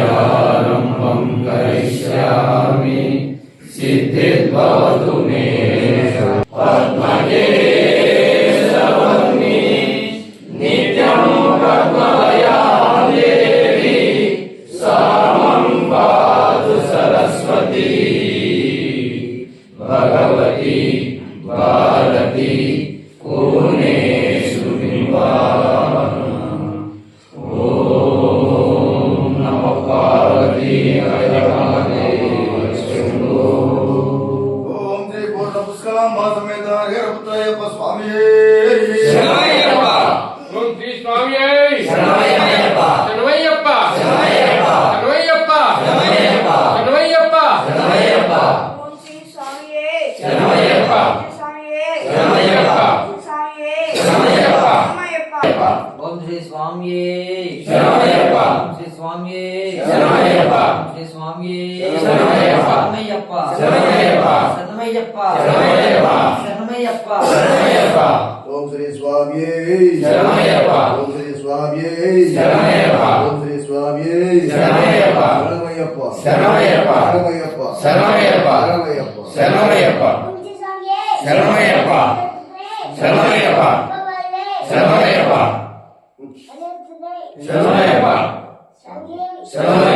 पूजारम्भं करिष्यामि सिद्धिर्भवतु मे पद्मजे शवन्नि नित्यं पद्मलयां देवी सामं पातु सरस्वती भगवती भारती पूर्णेषु बिम्बाः। ॐ नमः पार्वती स्वामी शरणमయ్యప్ప ఓం శ్రీ స్వామి శరణమయ్యప్ప శరణమయ్యప్ప శరణమయ్యప్ప శరణమయ్యప్ప శరణమయ్యప్ప శరణమయ్యప్ప ఓం శ్రీ స్వామి శరణమయ్యప్ప శరణమయ్యప్ప శరణమయ్యప్ప ఓం శ్రీ స్వామి శరణమయ్యప్ప శ్రీ స్వామి శరణమయ్యప్ప శ్రీ స్వామి శరణమయ్యప్ప శరణమయ్యప్ప శరణమయ్యప్ప శరణమయ్యప్ప శరణమయ్యప్ప శరణమయ్యప్ప ఓం శ్రీ స్వామి శరణమయ్యప్ప ఓం శ్రీ స్వామి శరణమయ్యప్ప ఓం శ్రీ స్వామి శరణమయ్యప్ప శరణమయ్యప్ప శరణమయ్యప్ప శరణమయ్యప్ప శరణమయ్యప్ప శరణమయ్యప్ప శరణమయ్యప్ప శరణమయ్యప్ప శరణమయ్యప్ప శరణమయ్యప్ప శరణమయ్యప్ప